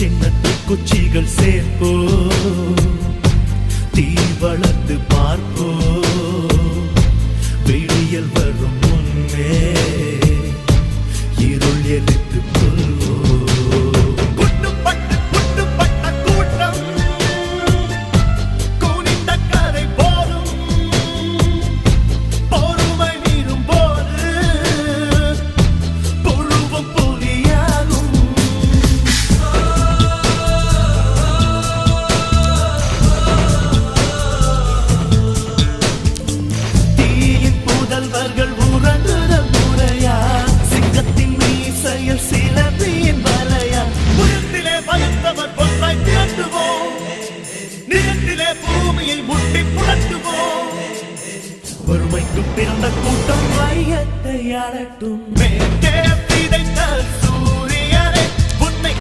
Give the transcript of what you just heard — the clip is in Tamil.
சின்னத்து குச்சிகள் சேர்ப்போ தீ வளர்த்து பார்ப்போ விடியல் வரும் முன்னே இருள் எதிர்த்து கொள்வோ வறுமைக்கு பிறந்த கூட்டம் வையத்தை ஆளட்டும். மேற்கே விதைத்த